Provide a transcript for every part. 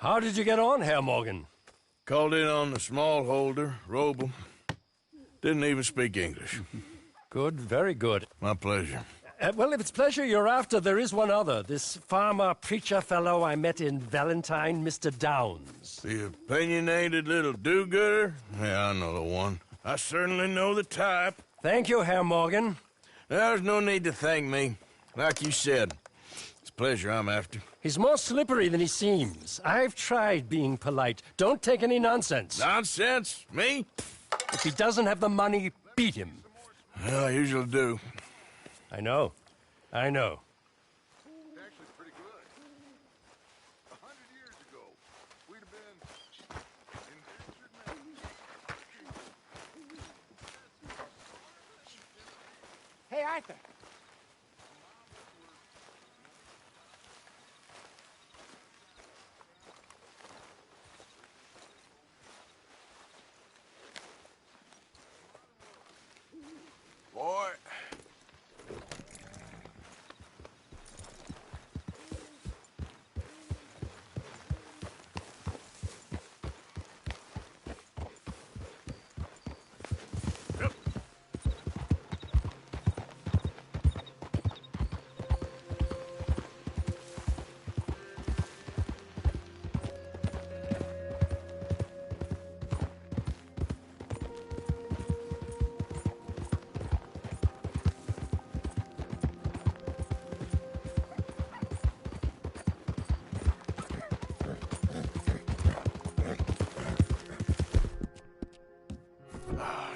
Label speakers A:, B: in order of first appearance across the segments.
A: How did you get on, Herr Morgan?
B: Called in on the smallholder, Roble. Didn't even speak English.
A: Good, very good.
B: My pleasure.
A: Well, if it's pleasure you're after, there is one other. This farmer preacher fellow I met in Valentine, Mr. Downs.
B: The opinionated little do-gooder? Yeah, I know the one. I certainly know the type.
A: Thank you, Herr Morgan.
B: There's no need to thank me. Like you said, it's pleasure I'm after.
A: He's more slippery than he seems. I've tried being polite. Don't take any nonsense.
B: Nonsense? Me?
A: If he doesn't have the money, beat him.
B: Well, I usually do.
A: I know. I know.
C: Actually pretty good. 100 years ago, we'd have been endangered.
D: Hey, Arthur.
B: Boy.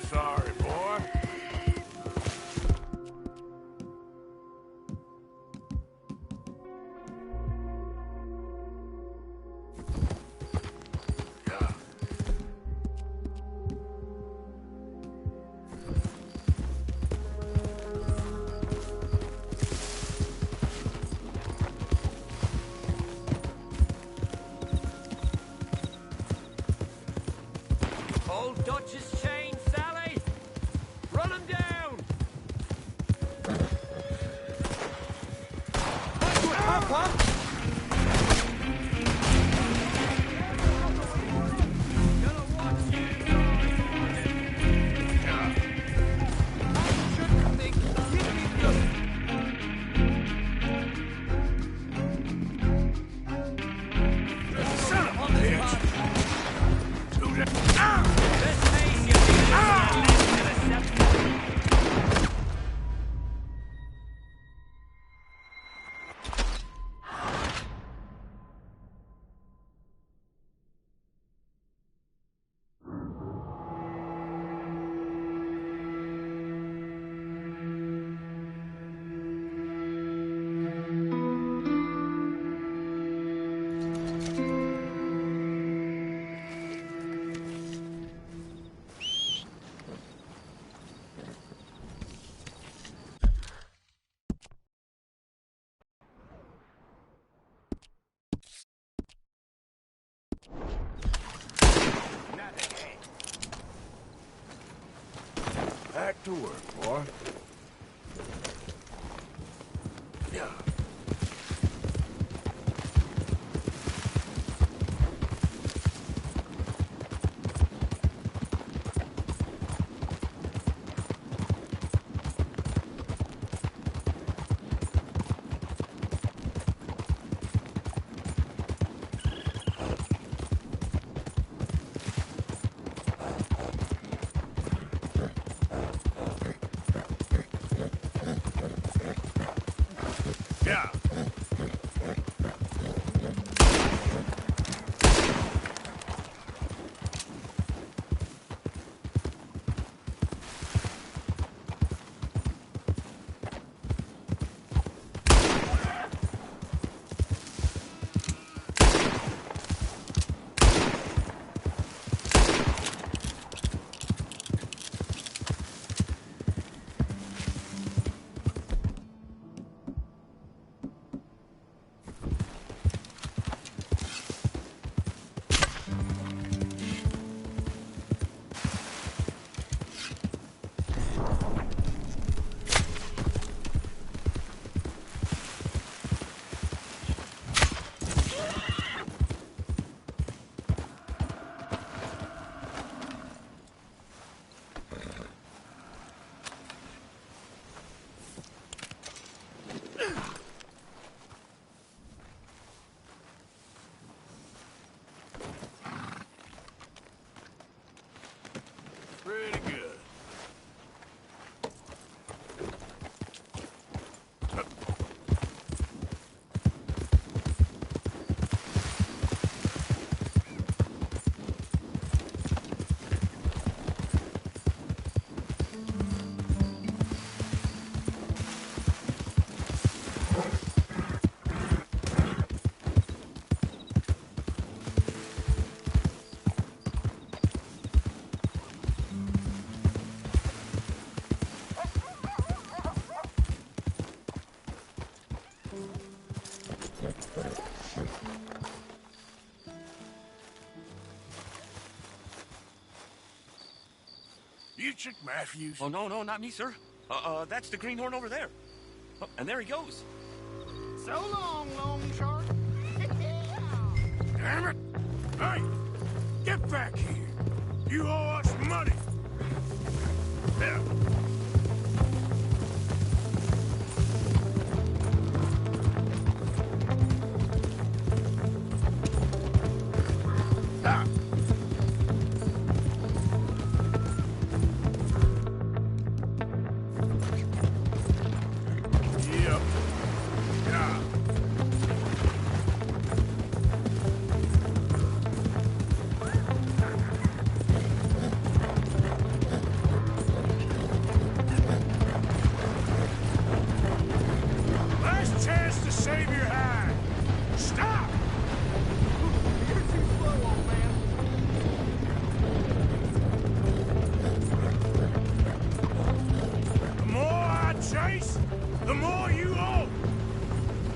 B: Sorry, boy.
A: Old Dutch's chain, Sally! Run him down!
B: Back to work, boy. Yeah. You Chick Matthews?
D: Oh, no, not me, sir. That's the greenhorn over there. Oh, and there he goes.
C: So long, Long Shark.
B: Damn it! Hey! Get back here! You owe us money! There. Ah. Yep. Yeah. Last chance to save your hide. Stop!
C: You're too slow, old man.
B: The more I chase, the more you owe.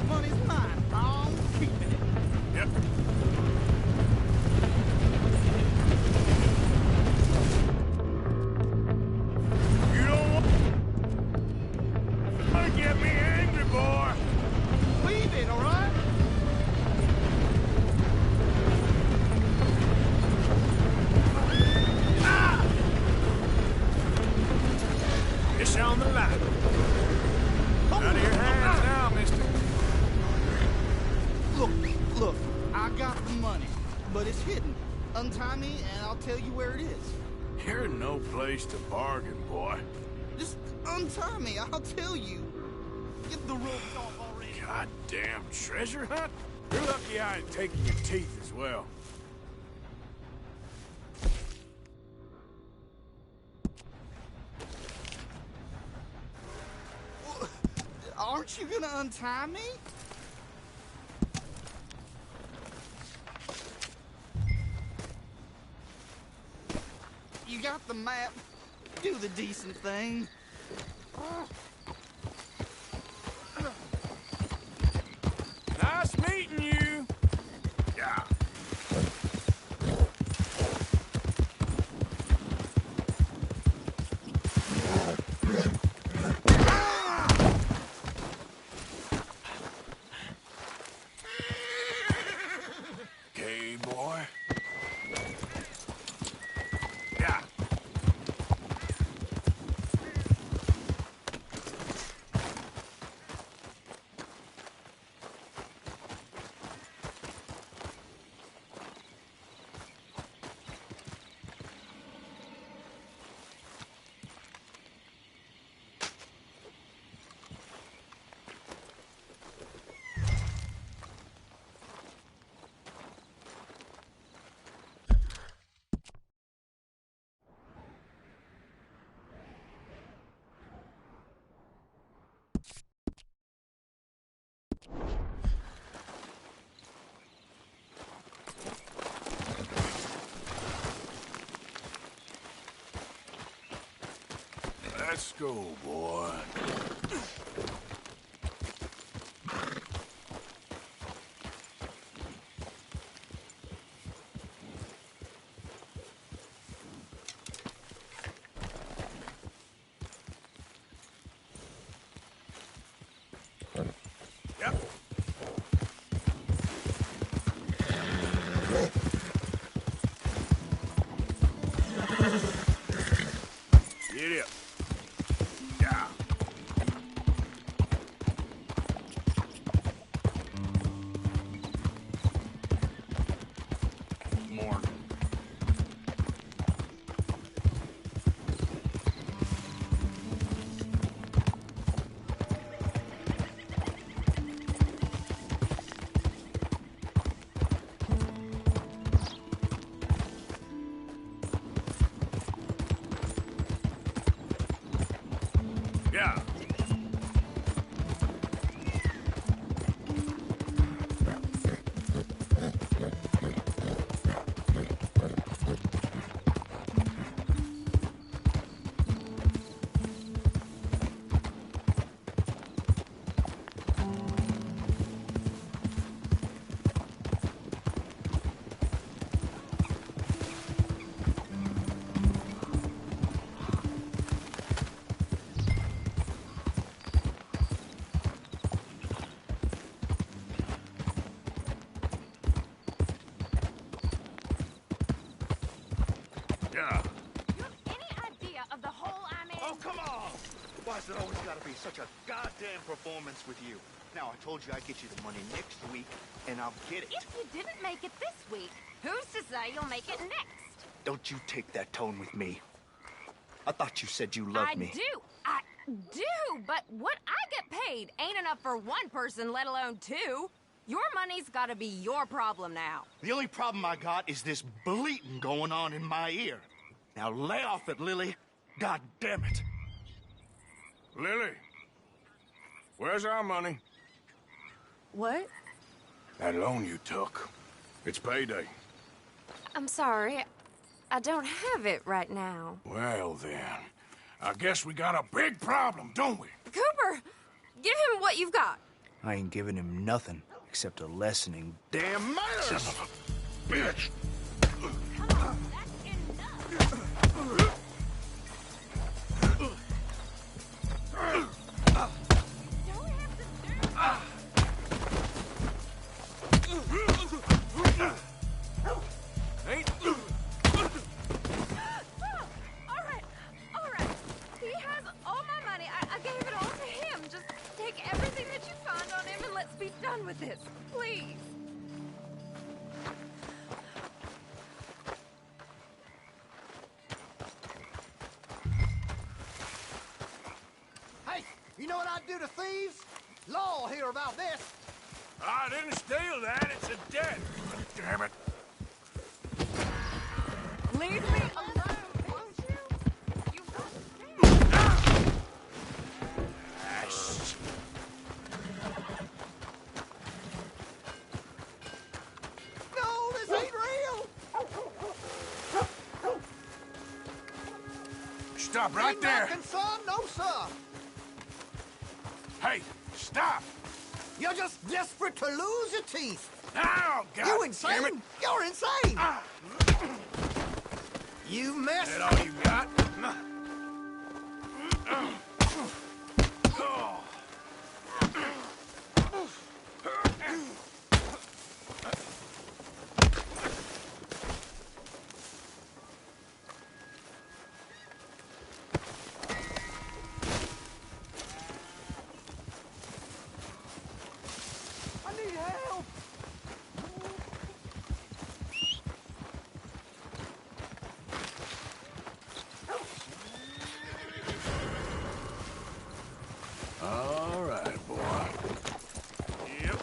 C: Money's mine. I'm keeping it.
B: Yep. You don't want to get me angry, boy.
C: Leave it, all right?
B: It's on the line. Out of your hands now, mister.
C: Look, I got the money, but it's hidden. Untie me, and I'll tell you where it is.
B: You're no place to bargain, boy.
C: Just untie me, I'll tell you. Get the ropes off already.
B: Goddamn treasure hunt? You're lucky I ain't taking your teeth as well.
C: Aren't you gonna untie me? You got the map. Do the decent thing.
B: Nice meeting you. Yeah. Okay, boy. Yeah. Let's go, boy. Yep. Get up. Yeah. More. Yeah. Yeah.
E: You have any idea of the hole I'm in?
F: Oh, come on! Why's it always gotta be such a goddamn performance with you? Now, I told you I'd get you the money next week, and I'll get it.
E: If you didn't make it this week, who's to say you'll make it next?
F: Don't you take that tone with me. I thought you said you loved me.
E: I do, but what I get paid ain't enough for one person, let alone two. Your money's gotta be your problem now.
F: The only problem I got is this bleating going on in my ear. Now lay off it, Lily. God damn it.
B: Lily, where's our money?
E: What?
B: That loan you took. It's payday.
E: I'm sorry. I don't have it right now.
B: Well, then. I guess we got a big problem, don't we?
E: Cooper, give him what you've got.
F: I ain't giving him nothing except a lessening damn manners!
B: Son of a bitch!
E: Come on, that's enough. Don't have to
B: Ain't...
E: All right. He has all my money. I gave it all to him. Just take everything that you find on him and let's be done with this. Please.
G: Hey, you know what I'd do to thieves? Law will hear about this.
B: I didn't steal that. It's a debt. Damn it.
E: Leave me alone, won't you? You understand?
G: No, this ain't real.
B: Stop right
G: Ain't
B: there.
G: nothing, son. No, sir.
B: Hey, stop.
G: You're just desperate to lose your teeth.
B: Now, God
G: You
B: damn it.
G: insane? You're insane.
B: Ah,
G: You messed
B: that all you got?
G: I need help.
B: All right, boy. Yep.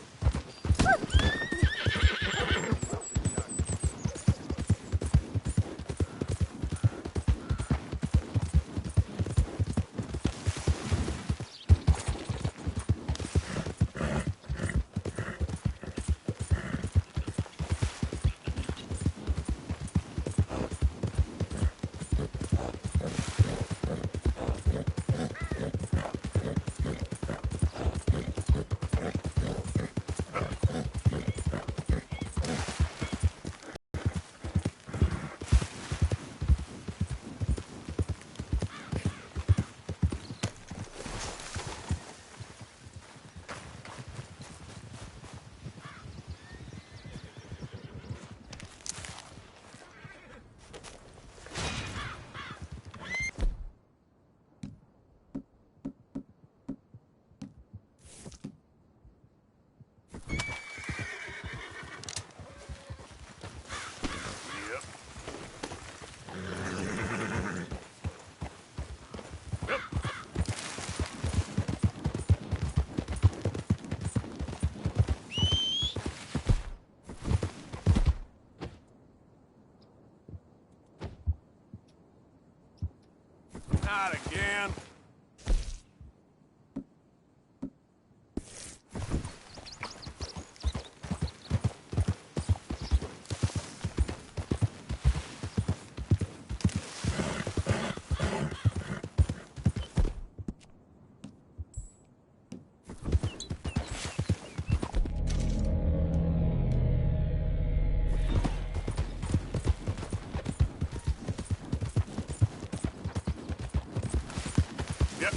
B: Not again. Yep.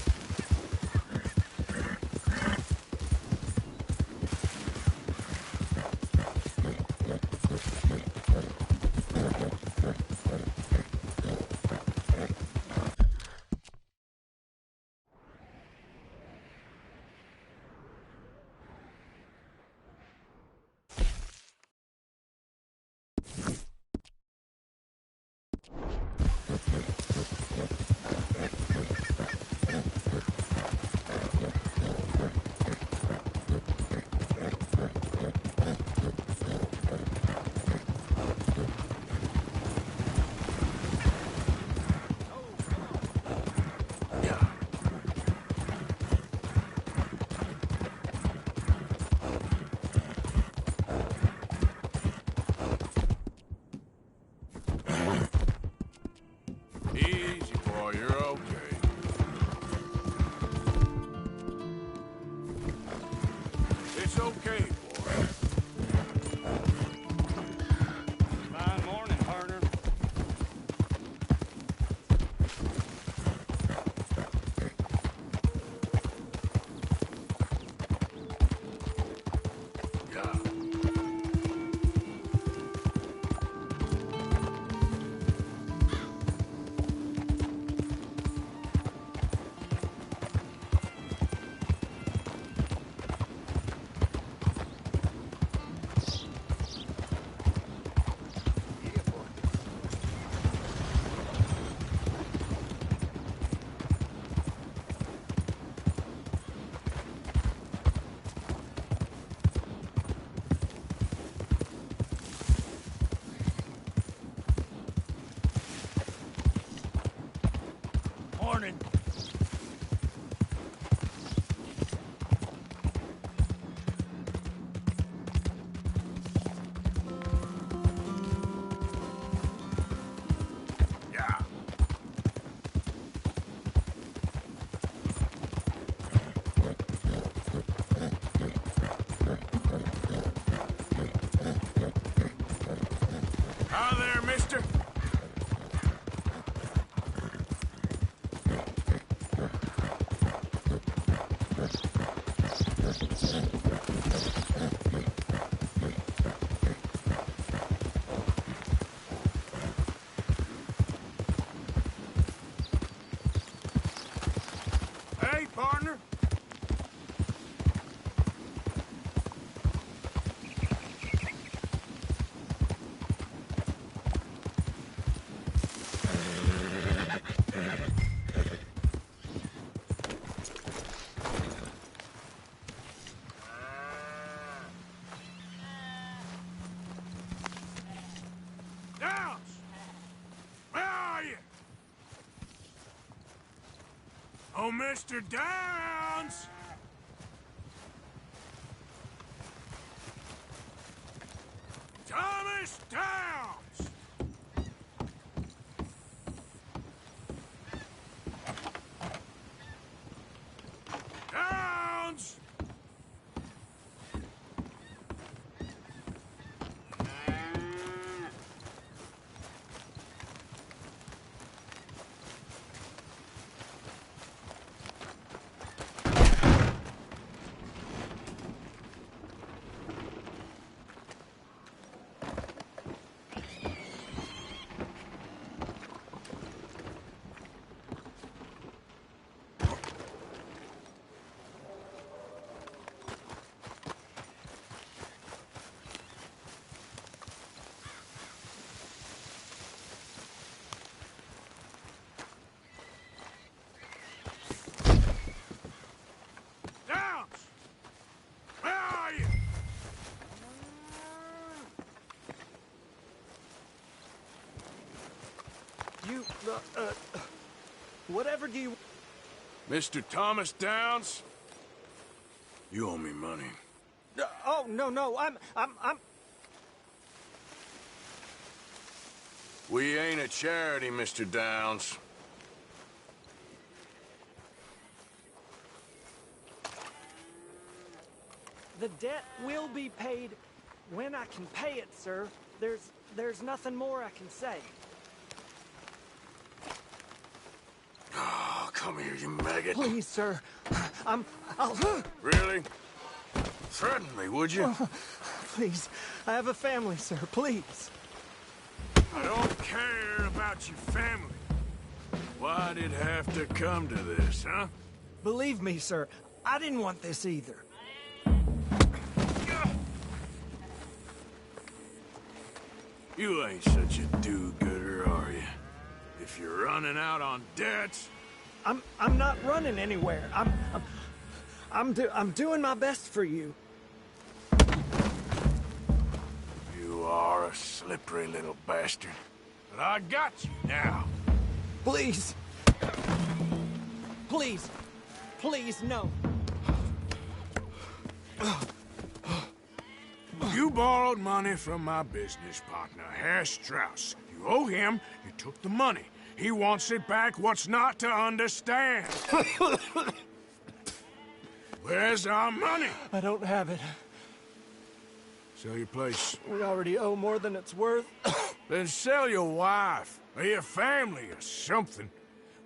B: burning. Yeah. Hi there, mister. Hey, partner. Downs! Where are you? Oh, Mr. Downs! Thomas Downs! Downs! Downs! Where are you?
G: You, whatever do you...
B: Mr. Thomas Downs? You owe me money.
G: Oh, no, I'm...
B: We ain't a charity, Mr. Downs.
H: The debt will be paid when I can pay it, sir. There's nothing more I can say.
B: Oh, come here, you maggot.
H: Please, sir. I'll...
B: Really? Threaten me, would you?
H: Please. I have a family, sir. Please.
B: I don't care about your family. Why'd it have to come to this, huh?
H: Believe me, sir. I didn't want this either.
B: You ain't such a do-gooder, are you? If you're running out on debts...
H: I'm not running anywhere. I'm doing my best for you.
B: You are a slippery little bastard. But I got you now.
H: Please. Please. Please, no.
B: You borrowed money from my business partner, Herr Strauss. You owe him, you took the money. He wants it back. What's not to understand? Where's our money?
H: I don't have it.
B: Sell your place.
H: We already owe more than it's worth.
B: Then sell your wife, or your family, or something.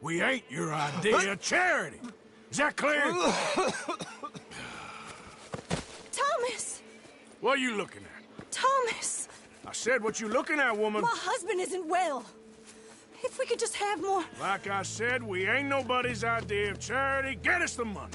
B: We ain't your idea of charity. Is that clear?
I: Thomas!
B: What are you looking at?
I: Thomas!
B: I said what you looking at, woman.
I: My husband isn't well. If we could just have more...
B: Like I said, we ain't nobody's idea of charity. Get us the money.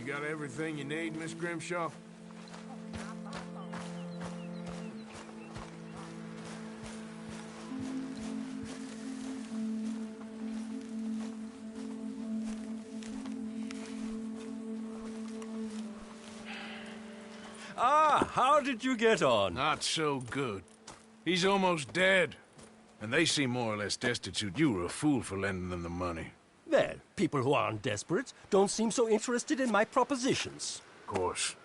B: You got everything you need, Miss Grimshaw?
A: Ah, how did you get on?
B: Not so good. He's almost dead. And they seem more or less destitute. You were a fool for lending them the money.
A: Well, people who aren't desperate don't seem so interested in my propositions.
B: Of course.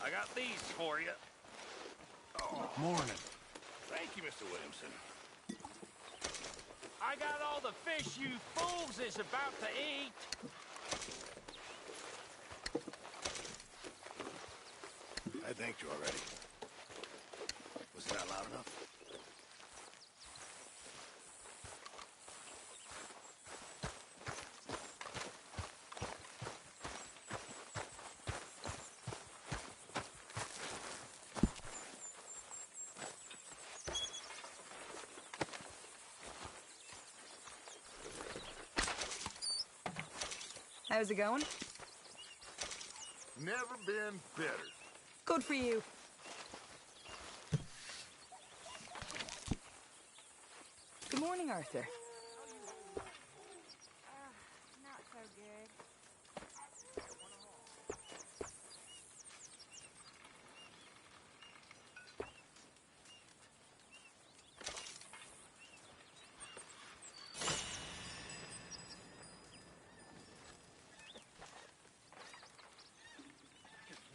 D: I got these for you.
B: Morning.
D: Thank you, Mr. Williamson. I got all the fish you fools is about to eat.
C: I thanked you already. Was that loud enough?
E: How's it going?
C: Never been better.
E: Good for you. Good morning, Arthur.
J: Not so good.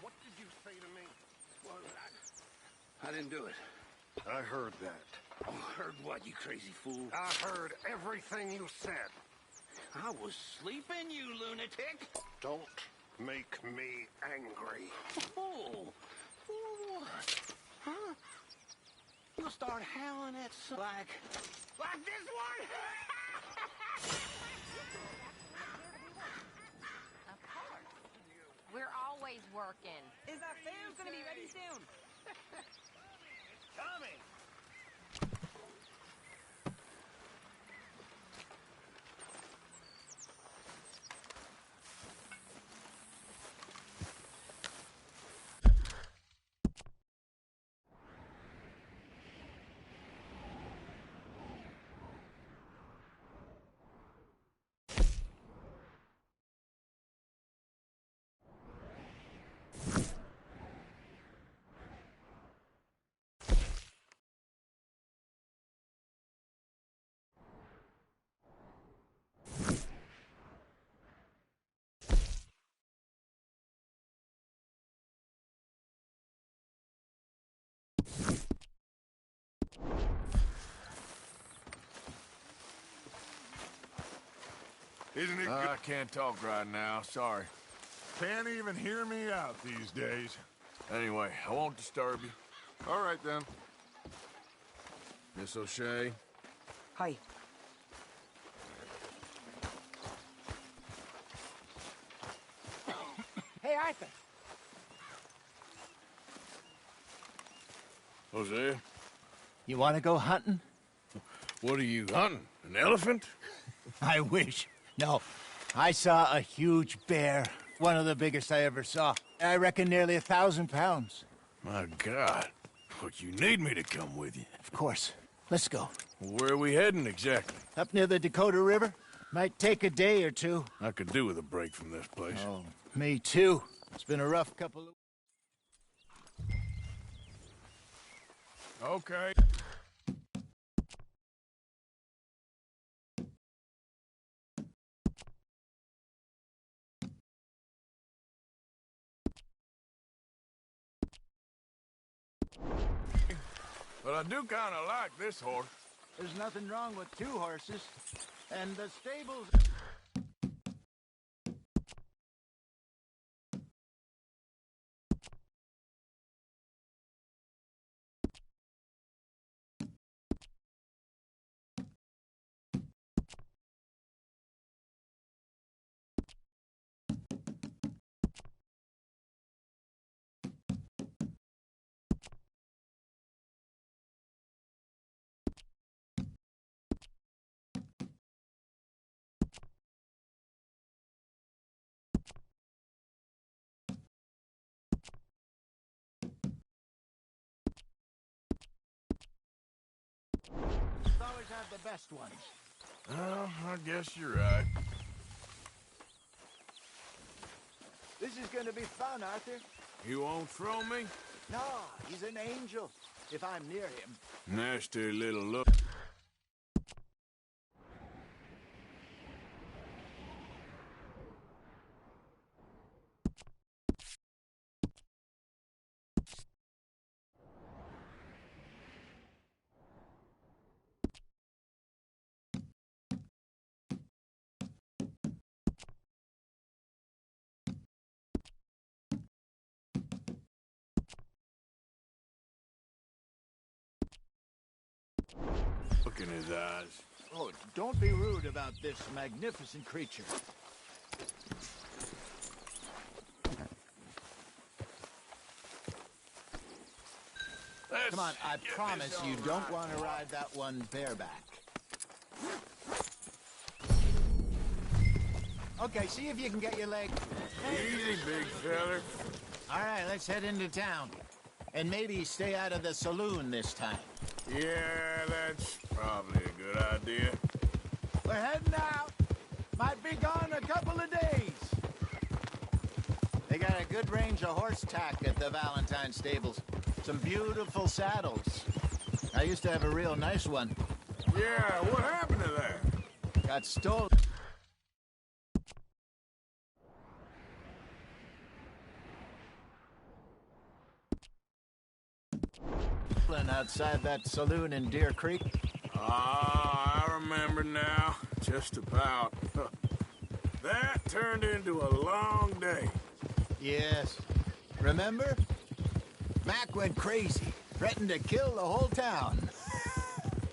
C: What did you say to me? Well, I didn't do it. I heard that.
D: Oh, heard what, you crazy fool?
C: I heard everything you said.
D: I was sleeping, you lunatic.
C: Don't make me angry.
D: Oh, for what? Huh? You'll start howling at some like this one?
J: Of course. We're always working.
E: Is our food gonna be ready soon?
D: Coming.
C: Isn't it
B: I can't talk right now, sorry.
C: Can't even hear me out these days.
B: Anyway, I won't disturb you.
C: All right, then.
B: Miss O'Shea?
E: Hi.
H: Hey, Arthur.
B: Hosea?
G: You want to go hunting?
B: What are you hunting? An elephant?
G: I wish. No. I saw a huge bear. One of the biggest I ever saw. I reckon nearly 1,000 pounds.
B: My God. But you need me to come with you.
G: Of course. Let's go.
B: Where are we heading exactly?
G: Up near the Dakota River. Might take a day or two.
B: I could do with a break from this place.
G: Oh, me too. It's been a rough couple of...
B: Okay. But I do kind of like this horse.
G: There's nothing wrong with 2 horses. And the stables... the best ones.
B: Well, I guess you're right.
G: This is gonna be fun, Arthur.
B: You won't throw me?
G: No, he's an angel, if I'm near him.
B: Nasty little look. Look in his eyes.
G: Oh, don't be rude about this magnificent creature. Come on, I promise you don't want to ride that one bareback. Okay, see if you can get your leg.
B: Easy, big feller.
G: All right, let's head into town. And maybe stay out of the saloon this time.
B: Yeah, that's probably a good idea.
G: We're heading out. Might be gone a couple of days. They got a good range of horse tack at the Valentine stables. Some beautiful saddles. I used to have a real nice one.
B: Yeah, what happened to that?
G: Got stolen. Outside that saloon in Deer Creek.
B: Ah, I remember now. Just about. That turned into a long day.
G: Yes. Remember? Mac went crazy, threatened to kill the whole town.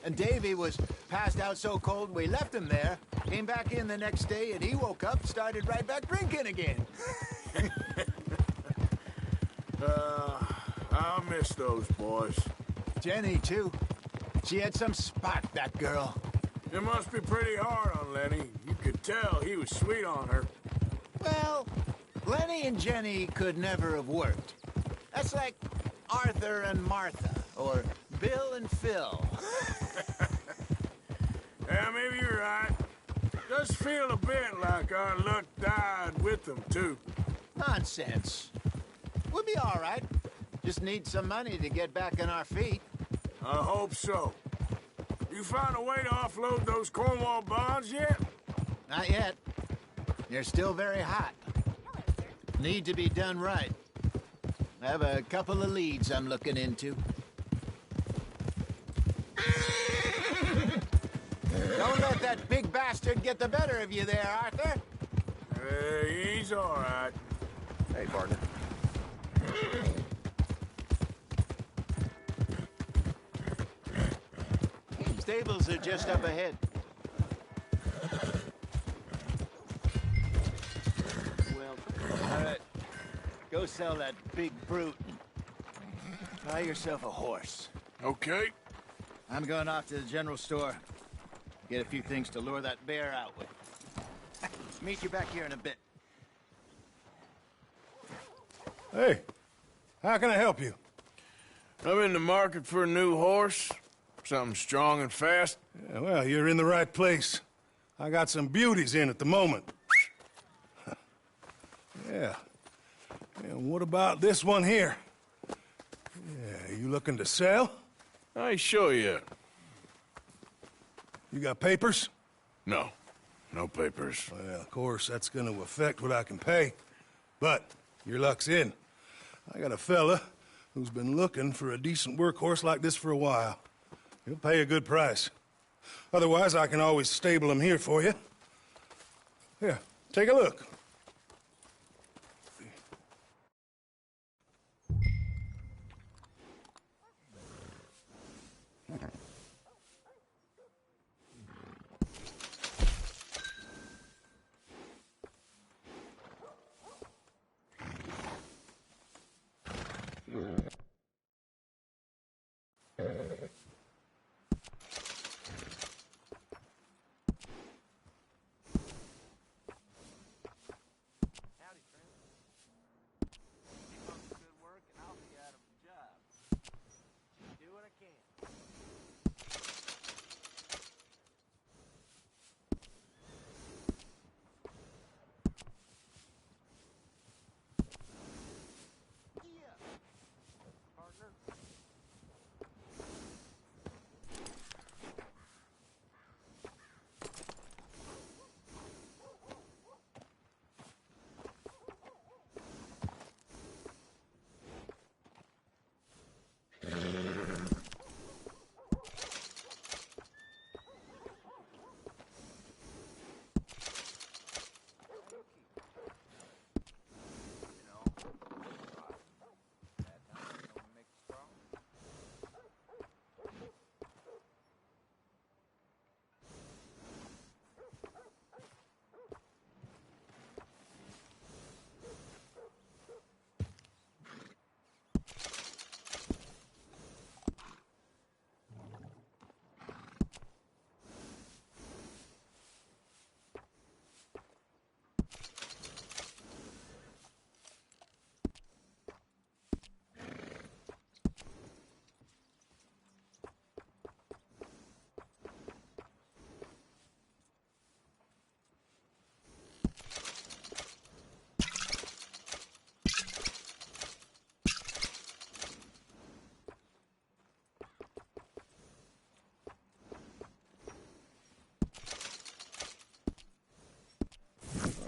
G: And Davy was passed out so cold we left him there, came back in the next day, and he woke up, started right back drinking again.
B: I'll miss those boys.
G: Jenny, too. She had some spot, that girl.
B: It must be pretty hard on Lenny. You could tell he was sweet on her.
G: Well, Lenny and Jenny could never have worked. That's like Arthur and Martha, or Bill and Phil.
B: Yeah, maybe you're right. Does feel a bit like our luck died with them, too.
G: Nonsense. We'll be all right. Just need some money to get back on our feet.
B: I hope so. You found a way to offload those Cornwall bonds yet?
G: Not yet. They're still very hot. Need to be done right. I have a couple of leads I'm looking into. Don't let that big bastard get the better of you there, Arthur.
B: He's all right.
C: Hey, partner.
G: Stables are just up ahead. Well, all right. Go sell that big brute. Buy yourself a horse.
B: Okay.
G: I'm going off to the general store. Get a few things to lure that bear out with. Meet you back here in a bit.
K: Hey, how can I help you?
B: I'm in the market for a new horse. Something strong and fast.
K: Yeah, well, you're in the right place. I got some beauties in at the moment. Yeah. And what about this one here? Yeah, you looking to sell?
B: I ain't sure yet.
K: You got papers?
B: No. No papers.
K: Well, of course, that's gonna affect what I can pay. But your luck's in. I got a fella who's been looking for a decent workhorse like this for a while. He'll pay a good price. Otherwise, I can always stable him here for you. Here, take a look.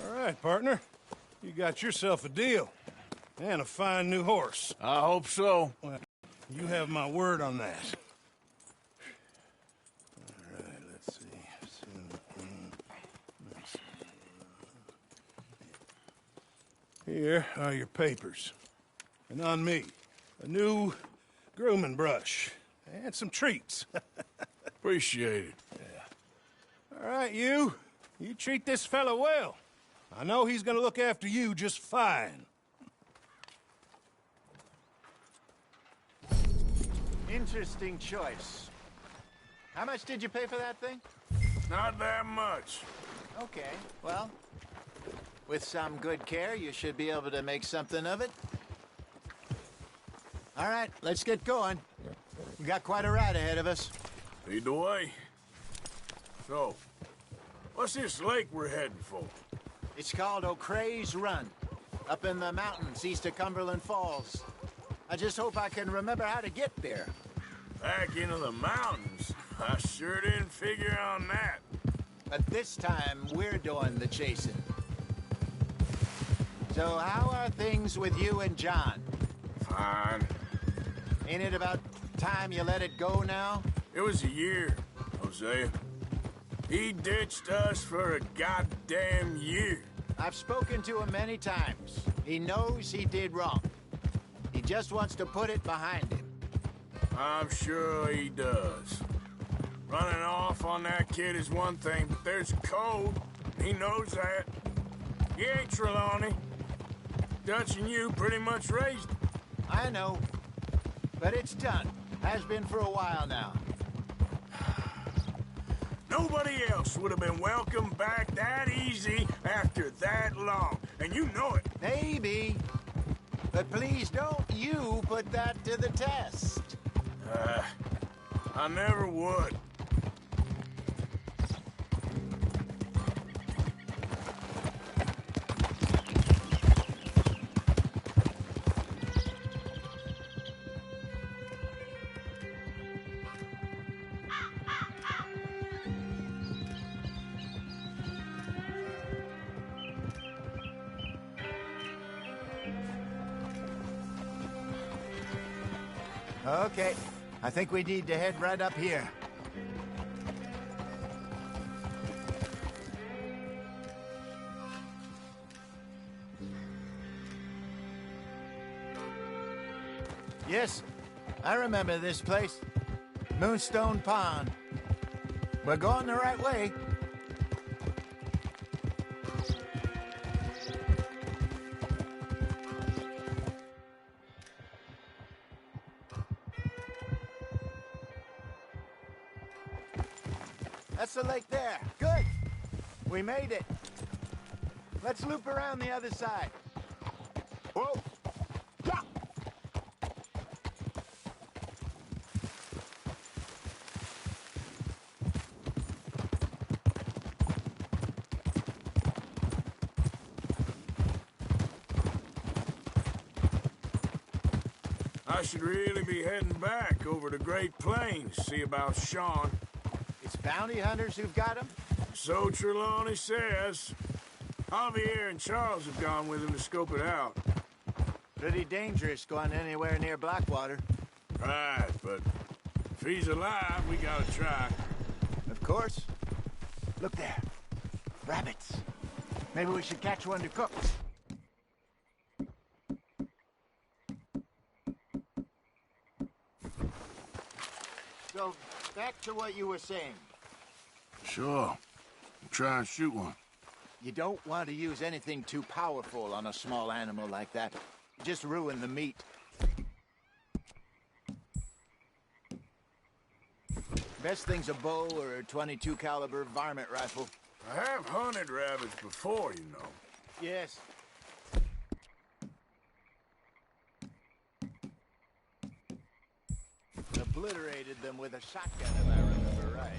K: All right, partner. You got yourself a deal. And a fine new horse.
B: I hope so.
K: Well, you have my word on that. All right, let's see. Here are your papers. And on me, a new grooming brush. And some treats.
B: Appreciate it.
K: Yeah. All right, you. You treat this fella well. I know he's gonna look after you just fine.
G: Interesting choice. How much did you pay for that thing?
B: Not that much.
G: Okay, well, with some good care, you should be able to make something of it. All right, let's get going. We got quite a ride ahead of us.
B: Lead the way. So, what's this lake we're heading for?
G: It's called O'Creagh's Run, up in the mountains east of Cumberland Falls. I just hope I can remember how to get there.
B: Back into the mountains? I sure didn't figure on that.
G: But this time, we're doing the chasing. So how are things with you and John?
B: Fine.
G: Ain't it about time you let it go now?
B: It was a year, Hosea. He ditched us for a goddamn year.
G: I've spoken to him many times. He knows he did wrong. He just wants to put it behind him.
B: I'm sure he does. Running off on that kid is one thing, but there's a code. He knows that. He ain't Trelawney. Dutch and you pretty much raised him.
G: I know. But it's done. Has been for a while now.
B: Nobody else would have been welcomed back that easy after that long. And you know it.
G: Maybe. But please don't you put that to the test.
B: I never would.
G: Okay. I think we need to head right up here. Yes, I remember this place. Moonstone Pond. We're going the right way. That's the lake there. Good. We made it. Let's loop around the other side. Whoa. Yeah.
B: I should really be heading back over to Great Plains, see about Sean.
G: It's bounty hunters who've got him?
B: So Trelawney says. Javier and Charles have gone with him to scope it out.
G: Pretty dangerous going anywhere near Blackwater.
B: Right, but if he's alive, we gotta try.
G: Of course. Look there. Rabbits. Maybe we should catch one to cook. So, back to what you were saying.
B: Sure. I'll try and shoot one.
G: You don't want to use anything too powerful on a small animal like that. Just ruin the meat. Best thing's a bow or a .22 caliber varmint rifle.
B: I have hunted rabbits before, you know.
G: Yes. Obliterated them with a shotgun, if I remember right.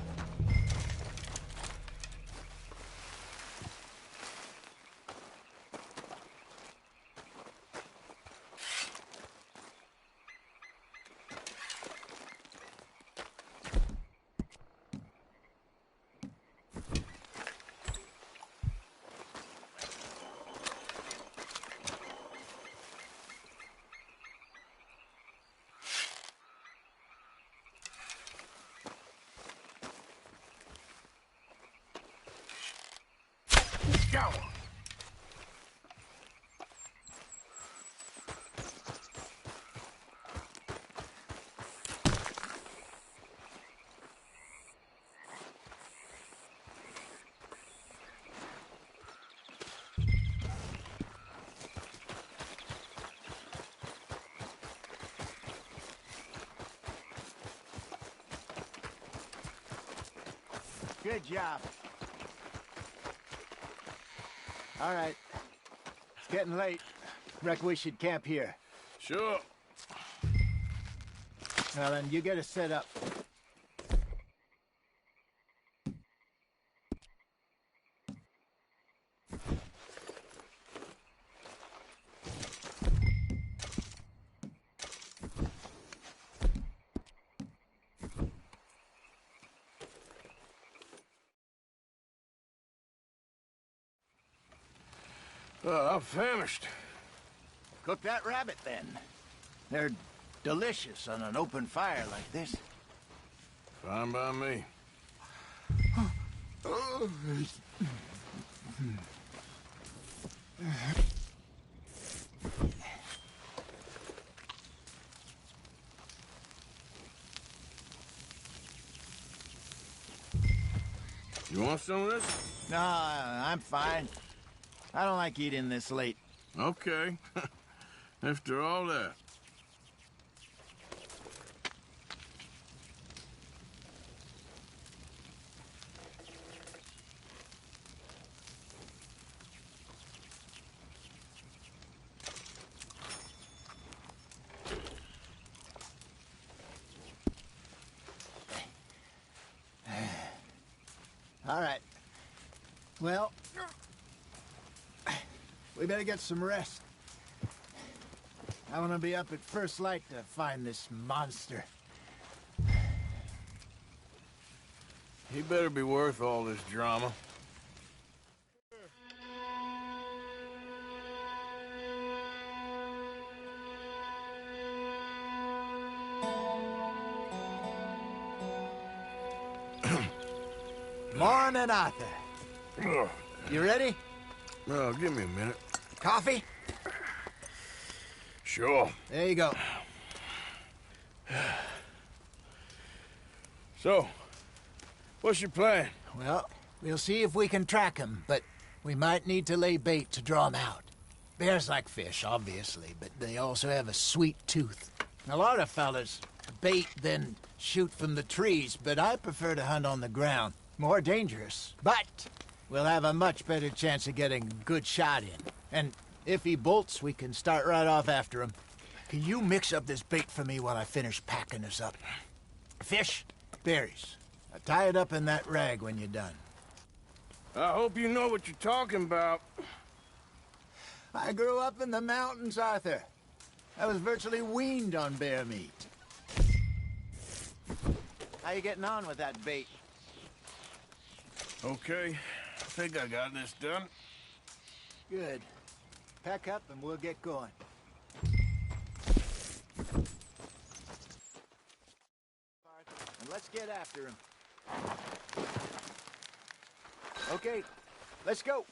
B: go.
G: Good job. All right. It's getting late. Reckon we should camp here.
B: Sure.
G: Well, then, you get us set up.
B: Well, I'm famished.
G: Cook that rabbit, then. They're delicious on an open fire like this.
B: Fine by me. You want some of this?
G: No, I'm fine. I don't like eating this late.
B: Okay. After all that.
G: All right. Well, we better get some rest. I want to be up at first light to find this monster.
B: He better be worth all this drama.
G: Morning, Arthur. You ready?
B: Well, give me a minute.
G: Coffee?
B: Sure.
G: There you go.
B: So, what's your plan?
G: Well, we'll see if we can track him, but we might need to lay bait to draw him out. Bears like fish, obviously, but they also have a sweet tooth. A lot of fellas bait, then shoot from the trees, but I prefer to hunt on the ground. More dangerous, but we'll have a much better chance of getting a good shot in. And if he bolts, we can start right off after him. Can you mix up this bait for me while I finish packing this up? Fish, berries. Now tie it up in that rag when you're done.
B: I hope you know what you're talking about.
G: I grew up in the mountains, Arthur. I was virtually weaned on bear meat. How you getting on with that bait?
B: Okay, I think I got this done.
G: Good. Pack up and we'll get going. And let's get after him. Okay, let's go.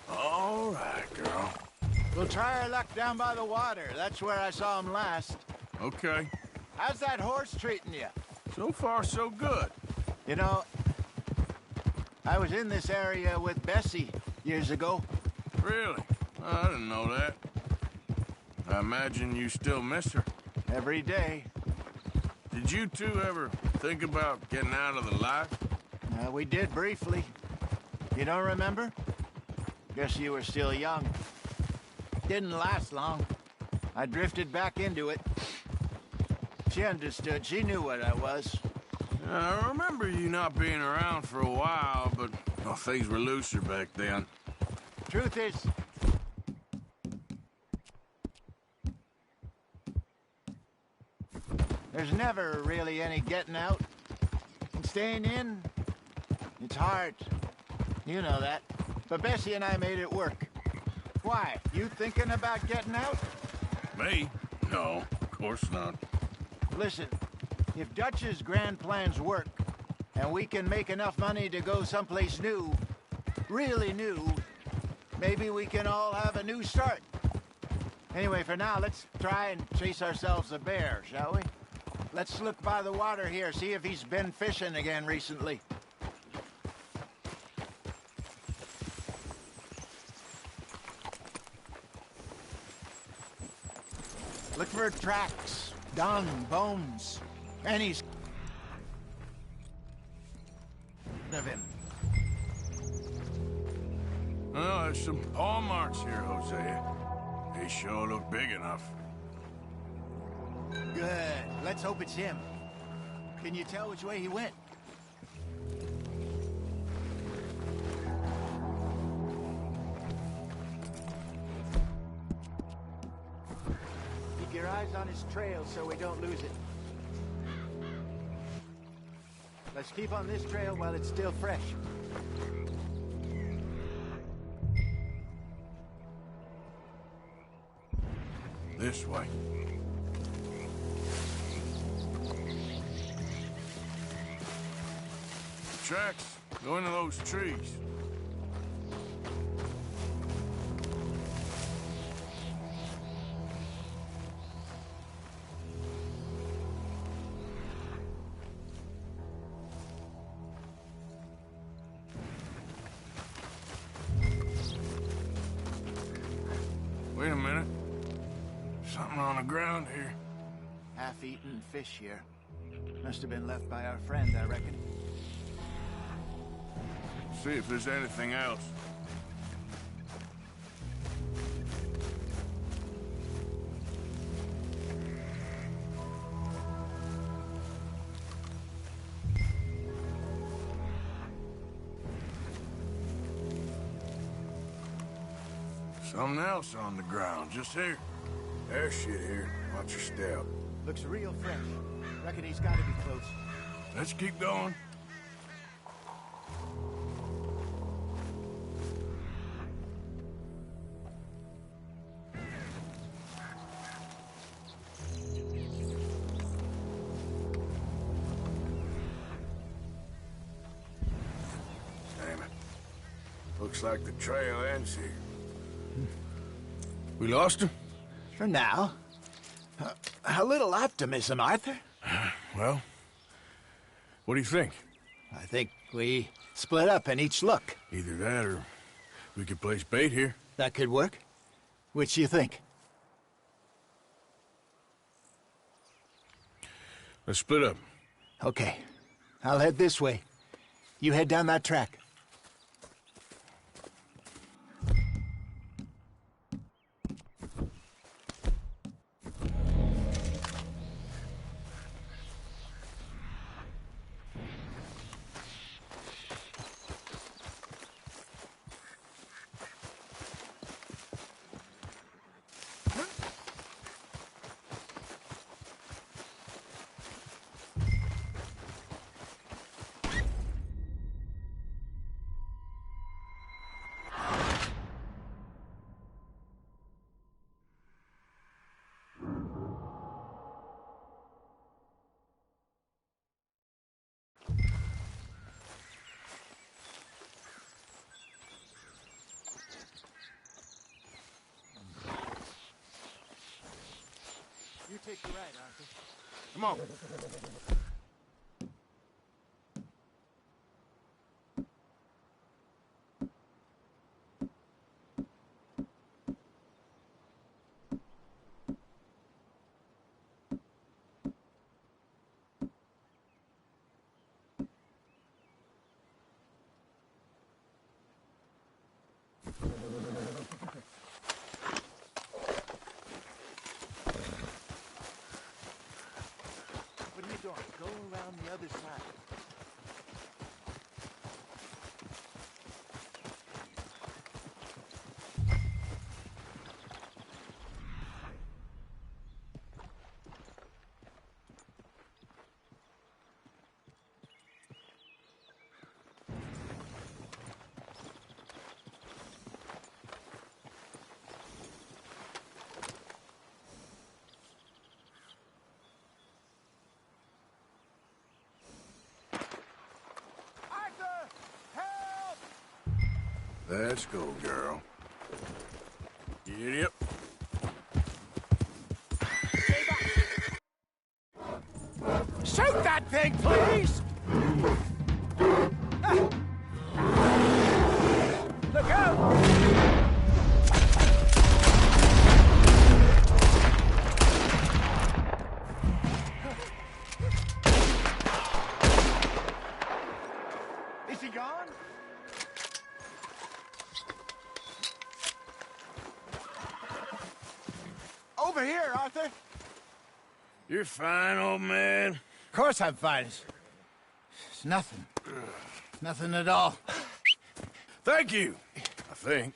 B: All right, girl.
G: We'll try our luck down by the water. That's where I saw him last.
B: Okay.
G: How's that horse treating you?
B: So far, so good.
G: You know, I was in this area with Bessie years ago.
B: Really? I didn't know that. I imagine you still miss her.
G: Every day.
B: Did you two ever think about getting out of the life?
G: We did briefly. You don't remember? Guess you were still young. Didn't last long. I drifted back into it. She understood. She knew what I was.
B: I remember you not being around for a while, but well, things were looser back then.
G: Truth is, there's never really any getting out. And staying in, it's hard. You know that. But Bessie and I made it work. Why? You thinking about getting out?
B: Me? No, of course not.
G: Listen, if Dutch's grand plans work, and we can make enough money to go someplace new, really new, maybe we can all have a new start. Anyway, for now, let's try and chase ourselves a bear, shall we? Let's look by the water here, see if he's been fishing again recently. Look for tracks, dung, bones, any of him.
B: Oh, there's some paw marks here, Hosea. They sure look big enough.
G: Good. Let's hope it's him. Can you tell which way he went? Keep your eyes on his trail so we don't lose it. Let's keep on this trail while it's still fresh.
B: This way. Tracks go into those trees. Wait a minute. Something on the ground here.
G: Half-eaten fish here. Must have been left by our friend, I reckon.
B: See if there's anything else. Something else on the ground, just here. There's shit here. Watch your step.
G: Looks real fresh. Reckon he's gotta be close.
B: Let's keep going. Damn it. Looks like the trail ends here. We lost him?
G: For now. A little optimism, Arthur.
B: Well, what do you think?
G: I think we split up and each look.
B: Either that or we could place bait here.
G: That could work. Which do you think?
B: Let's split up.
G: Okay. I'll head this way. You head down that track. You take the right, Arthur.
B: Come on.
G: What are you doing? Go around the other side.
B: Let's go, girl. Giddy up.
G: Shoot that thing, please! Look out!
F: Is he gone?
G: Over here, Arthur.
B: You're fine, old man.
G: Of course I'm fine. It's nothing. Nothing at all.
B: Thank you, I think.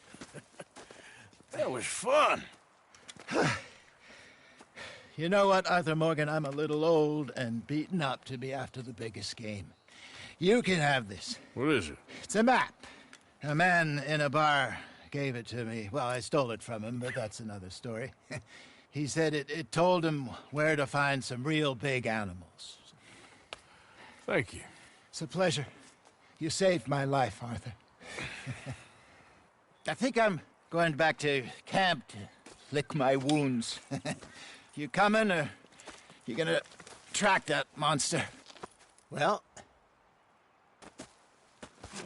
B: That was fun.
G: You know what, Arthur Morgan? I'm a little old and beaten up to be after the biggest game. You can have this.
B: What is it?
G: It's a map. A man in a bar gave it to me. Well, I stole it from him, but that's another story. He said it told him where to find some real big animals.
B: Thank you.
G: It's a pleasure. You saved my life, Arthur. I think I'm going back to camp to lick my wounds. You coming, or you gonna track that monster? Well,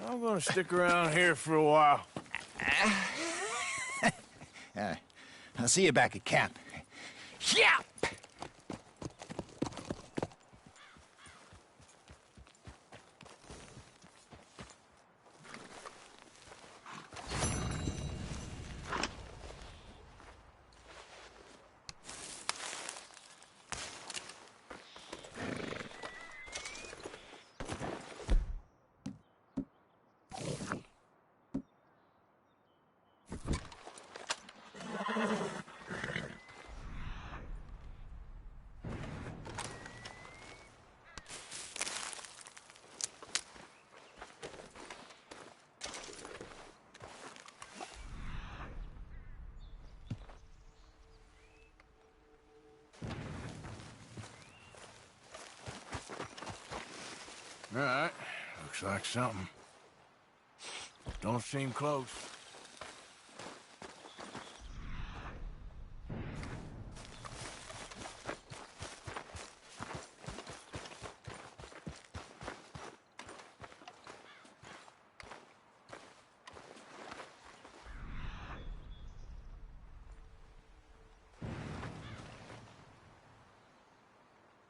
B: I'm gonna stick around here for a while.
G: I'll see you back at camp. Yeah!
B: All right, looks like something. Don't seem close.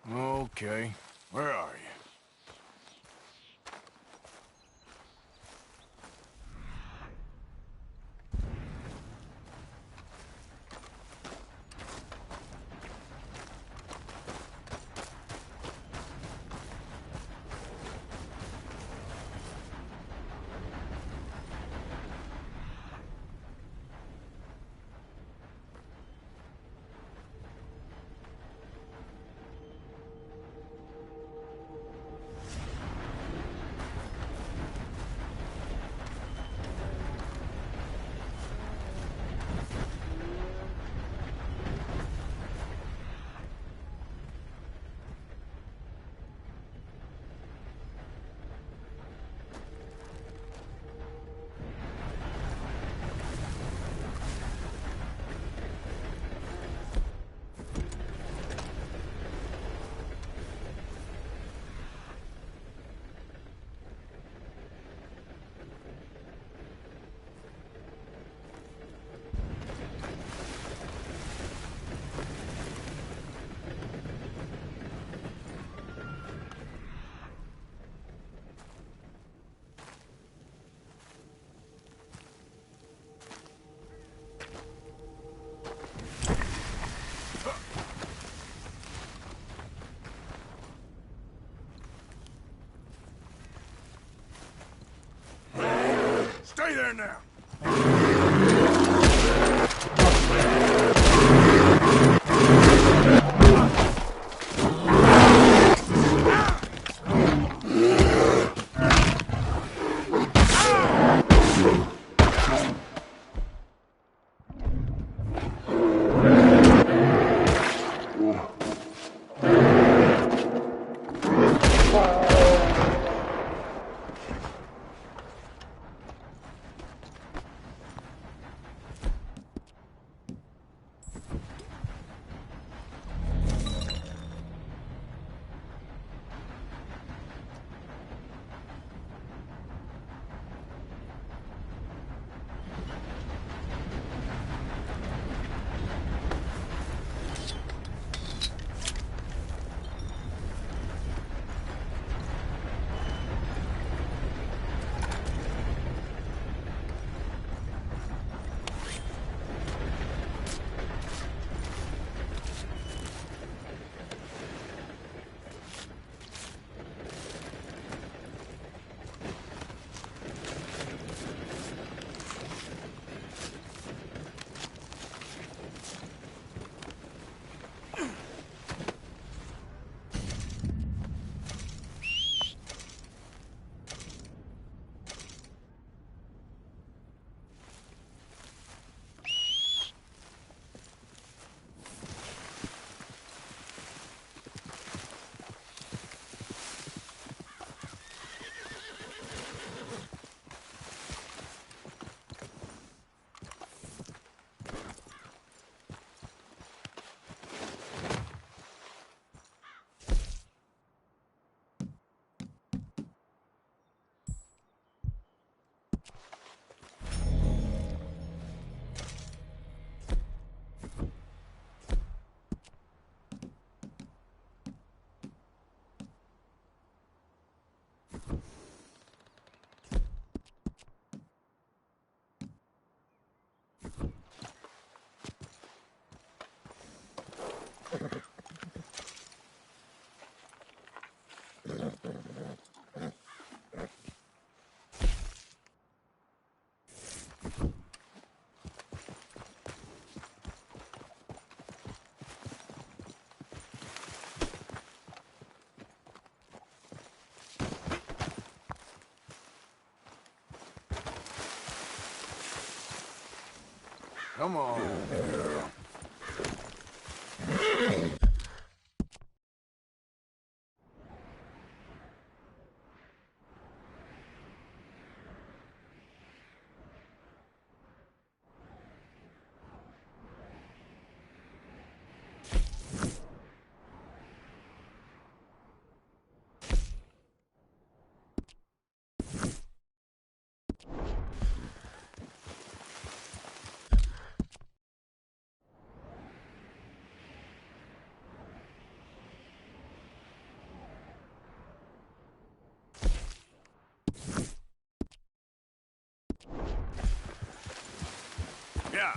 B: Okay, where are you? Stay there now! Come on, girl. Yeah.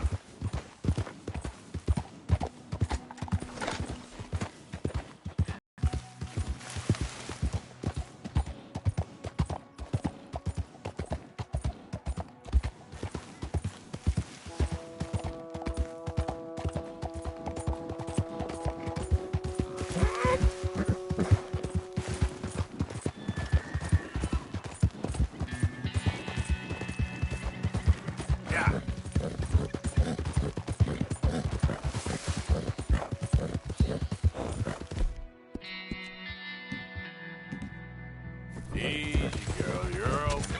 B: Easy, girl. You're okay.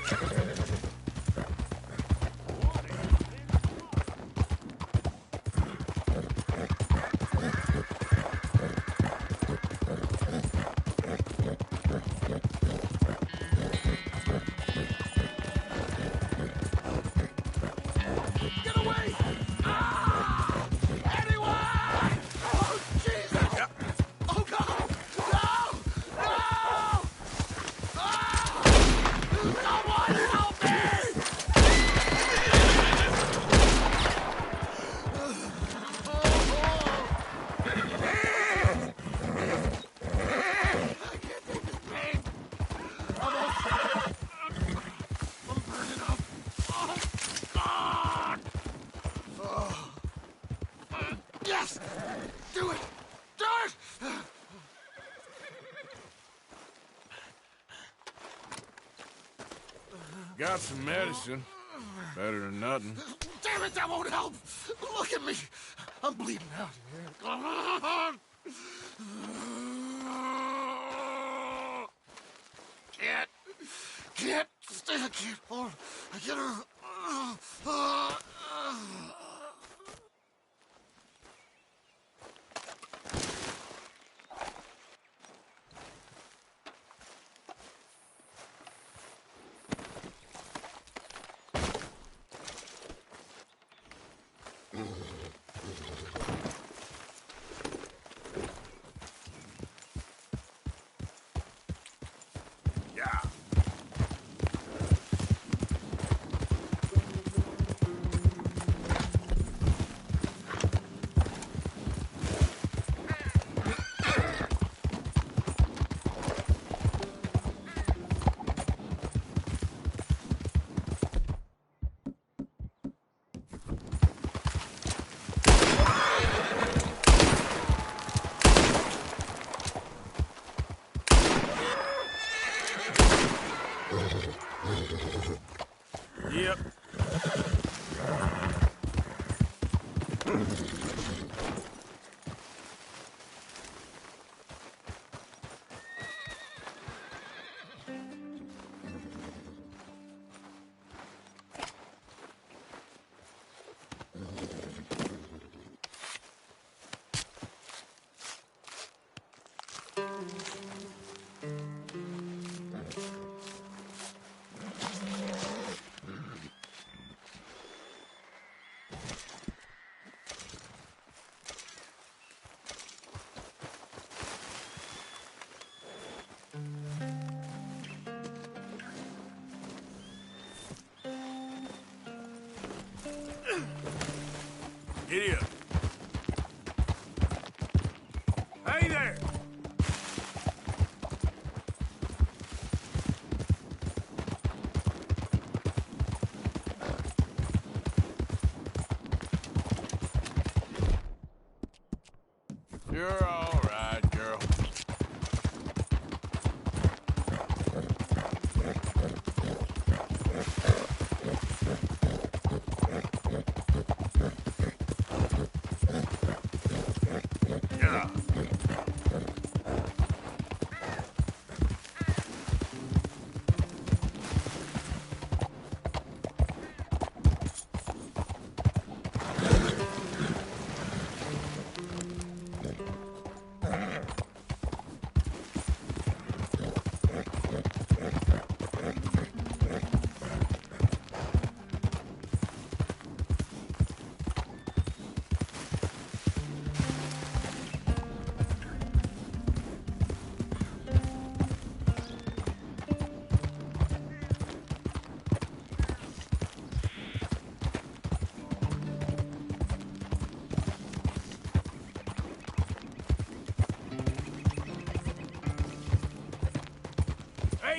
D: Get away! Ah! Anyone! Oh, Jesus! Oh, God! No! No! Someone help me! I can't take this pain. I'm all set. I'm burning up. Oh, God! Oh. Yes! Do it! Do it!
B: Got some medicine. Better than nothing.
D: Damn it, that won't help! Look at me! I'm bleeding out here. Come on! Can't. Stay, I can't. Hold on. I get her.
B: Yeah. Yep. Giddy up. Hey there!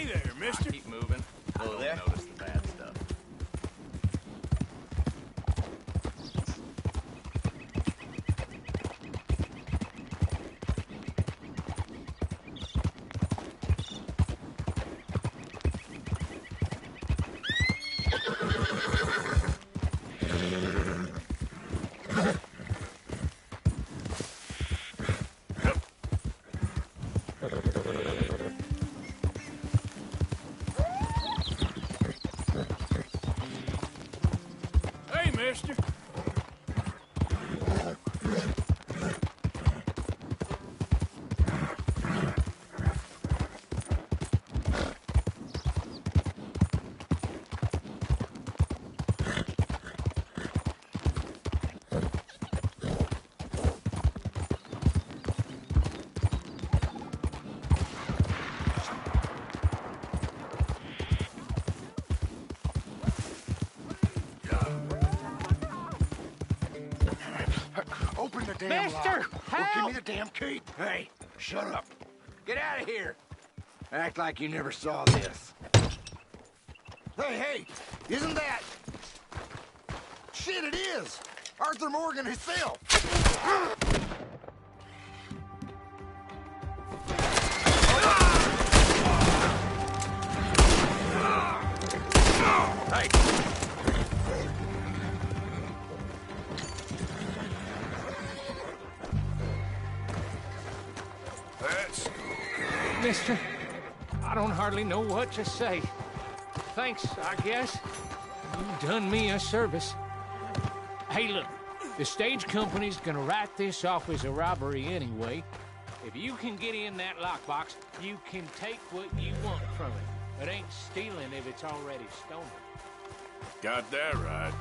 B: Hey there, mister.
L: Keep moving.
F: Hello there.
L: Don't notice the bad stuff.
B: Hey, mister.
C: Open the damn
D: Mister,
C: lock. Or
D: help!
C: give me the damn key.
D: Hey, shut up. Get out of here. Act like you never saw this.
C: Hey, isn't that... Shit, it is! Arthur Morgan himself!
D: Hey.
B: That's...
M: Mister, I don't hardly know what to say. Thanks, I guess. You've done me a service. Hey, look, the stage company's gonna write this off as a robbery anyway. If you can get in that lockbox, you can take what you want from it. It ain't stealing if it's already stolen.
B: Got that right.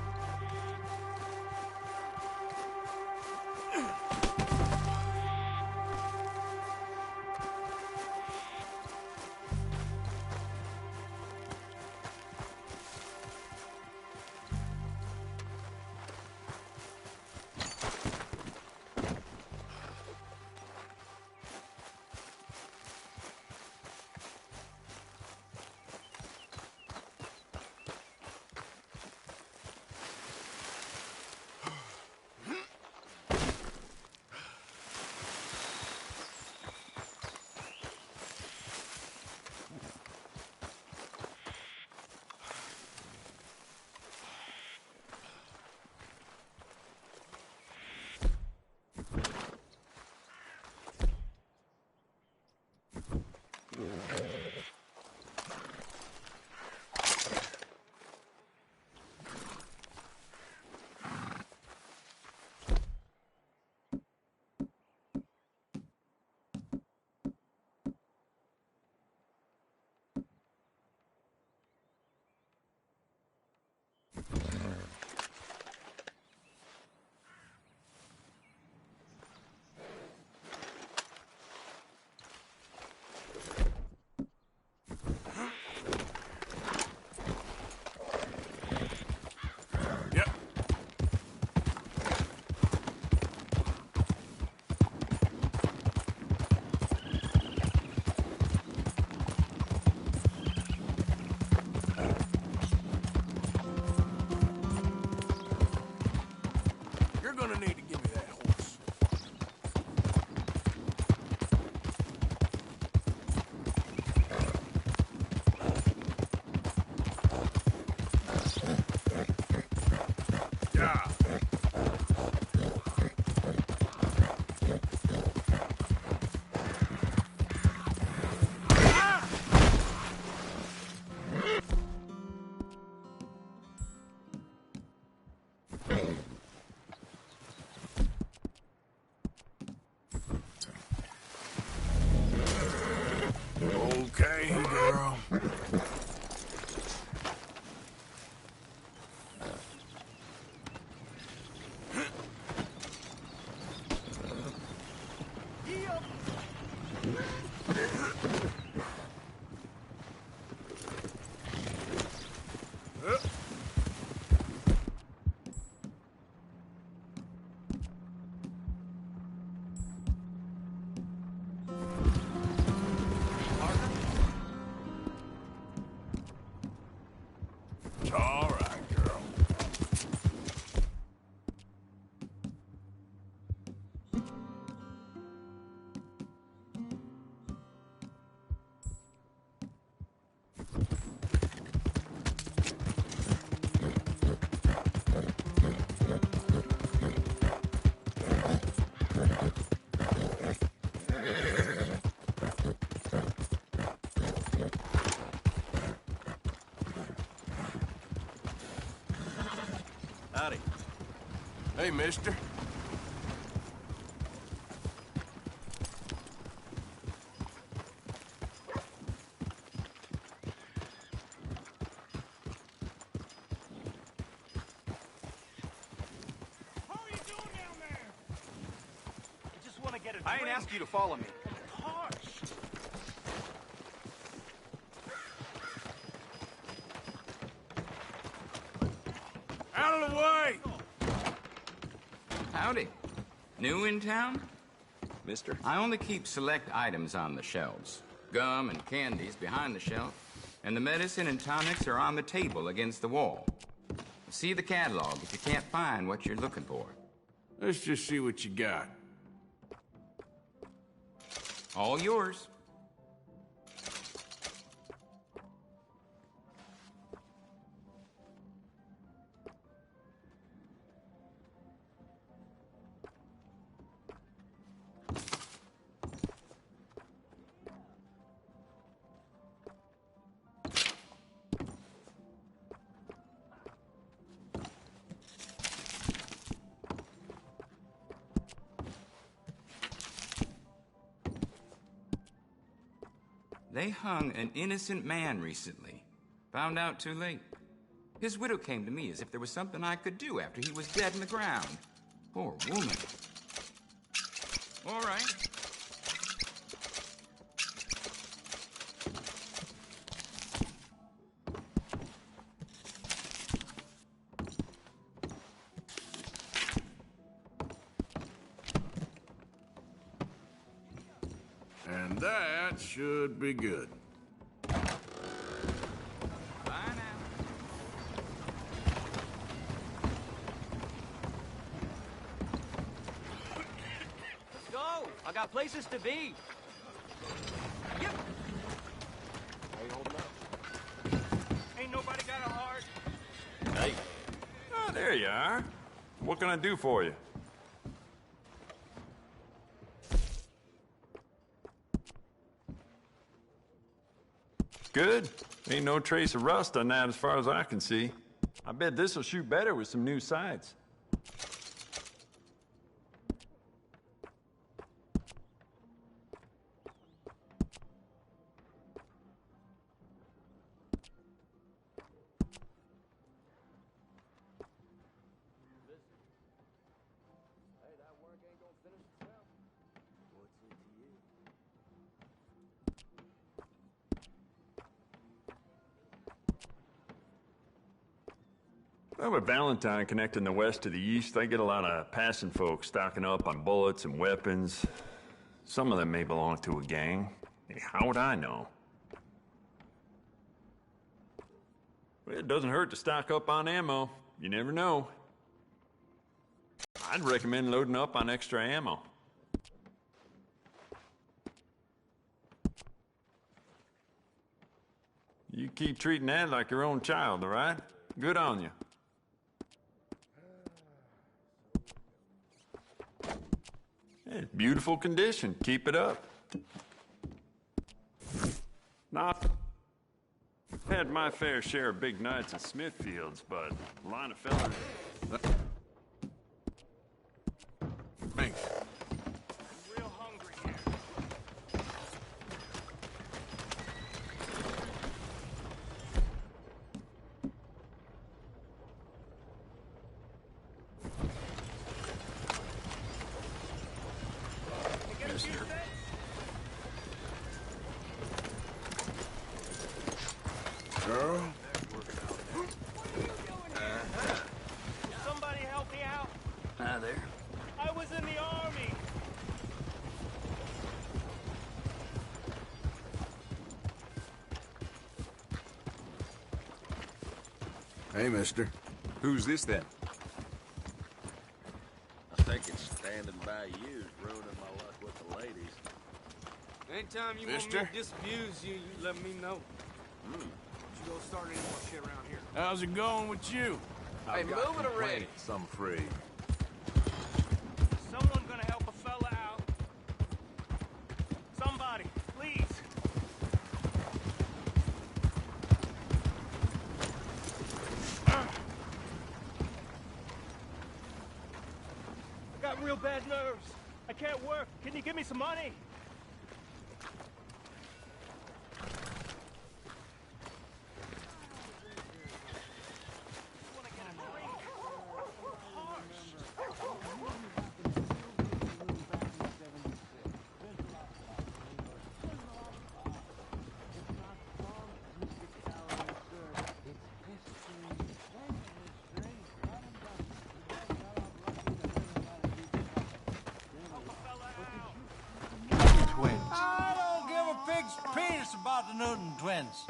B: Okay, girl. Hey, mister.
F: I ain't asked you to follow me.
B: Out of the way!
L: Howdy. New in town? Mister? I only keep select items on the shelves. Gum and candies behind the shelf, and the medicine and tonics are on the table against the wall. See the catalog if you can't find what you're looking for.
B: Let's just see what you got.
L: All yours. They hung an innocent man recently. Found out too late. His widow came to me as if there was something I could do after he was dead in the ground. Poor woman. All right.
B: And that should be good.
H: Let's go. I got places to be. Yep.
C: How you holding up?
H: Ain't nobody got a heart.
N: Hey. Oh, there you are. What can I do for you? Good. Ain't no trace of rust on that as far as I can see. I bet this'll shoot better with some new sights. Well, with Valentine connecting the west to the east, they get a lot of passing folks stocking up on bullets and weapons. Some of them may belong to a gang. Hey, how would I know? Well, it doesn't hurt to stock up on ammo. You never know. I'd recommend loading up on extra ammo. You keep treating that like your own child, all right? Good on you. It's beautiful condition. Keep it up. Not had my fair share of big nights at Smithfields, but a line of fellas.
B: Thanks.
H: Real hungry here.
B: Girl?
H: Somebody help me out.
L: Hi there.
H: I was in the army.
B: Hey, mister.
C: Who's this then? I think it's standing by you is ruining my luck with the ladies.
O: Anytime you want me to disabuse you, you let me know. You gonna start any more shit around here?
B: How's it going with you?
O: Hey, move it already.
C: Some free.
H: Someone gonna help a fella out. Somebody, please.
P: bad nerves. I can't work. Can you give me some money?
Q: About the Newton twins.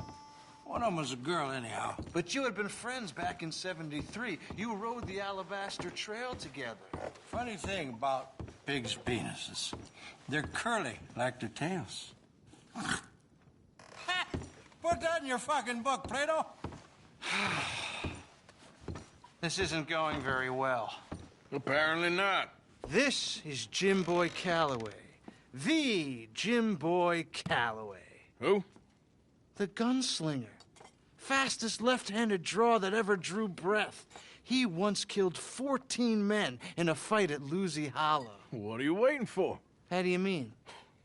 Q: One of them was a girl, anyhow.
F: But you had been friends back in '73. You rode the Alabaster Trail together.
Q: Funny thing about pigs' penises. They're curly, like their tails. Put that in your fucking book, Plato.
F: This isn't going very well.
B: Apparently not.
F: This is Jim Boy Calloway. The Jim Boy Calloway.
B: Who?
F: The gunslinger. Fastest left-handed draw that ever drew breath. He once killed 14 men in a fight at Lucy Hollow.
B: What are you waiting for?
F: How do you mean?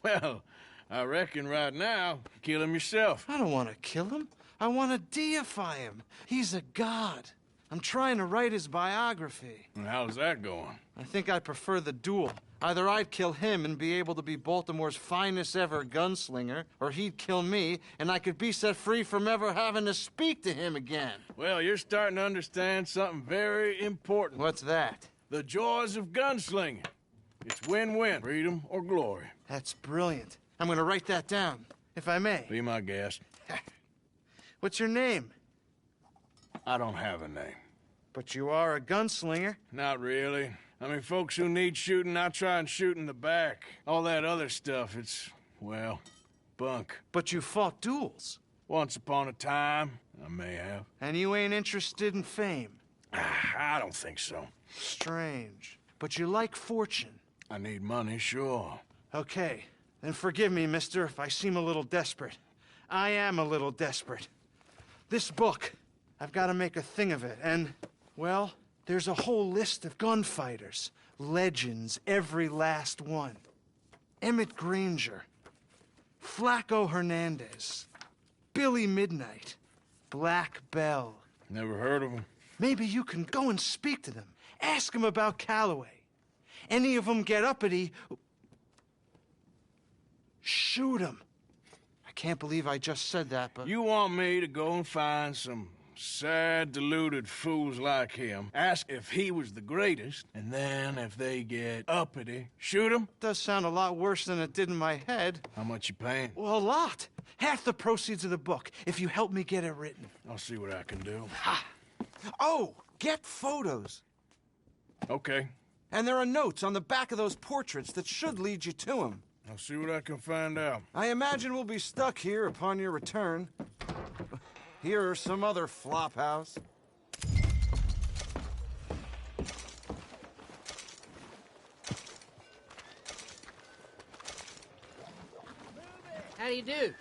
B: Well, I reckon right now, kill him yourself.
F: I don't want to kill him. I want to deify him. He's a god. I'm trying to write his biography.
B: And how's that going?
F: I think I prefer the duel. Either I'd kill him and be able to be Baltimore's finest ever gunslinger, or he'd kill me, and I could be set free from ever having to speak to him again.
B: Well, you're starting to understand something very important.
F: What's that?
B: The joys of gunslinging. It's win-win, freedom or glory.
F: That's brilliant. I'm going to write that down, if I may.
B: Be my guest.
F: What's your name?
B: I don't have a name.
F: But you are a gunslinger.
B: Not really. I mean, folks who need shooting, I try and shoot in the back. All that other stuff, it's, well, bunk.
F: But you fought duels.
B: Once upon a time, I may have.
F: And you ain't interested in fame?
B: I don't think so.
F: Strange. But you like fortune.
B: I need money, sure.
F: Okay. Then forgive me, mister, if I seem a little desperate. I am a little desperate. This book, I've got to make a thing of it, and, well, there's a whole list of gunfighters. Legends, every last one. Emmett Granger. Flaco Hernandez. Billy Midnight. Black Bell.
B: Never heard of them.
F: Maybe you can go and speak to them. Ask them about Calloway. Any of them get uppity, shoot them. I can't believe I just said that, but...
B: You want me to go and find some sad, deluded fools like him, ask if he was the greatest, and then if they get uppity, shoot him?
F: Does sound a lot worse than it did in my head.
B: How much you paying?
F: Well, a lot. Half the proceeds of the book, if you help me get it written.
B: I'll see what I can do.
F: Ha! Oh, get photos.
B: Okay.
F: And there are notes on the back of those portraits that should lead you to him.
B: I'll see what I can find out.
F: I imagine we'll be stuck here upon your return. Here or some other flophouse.
R: How do you do?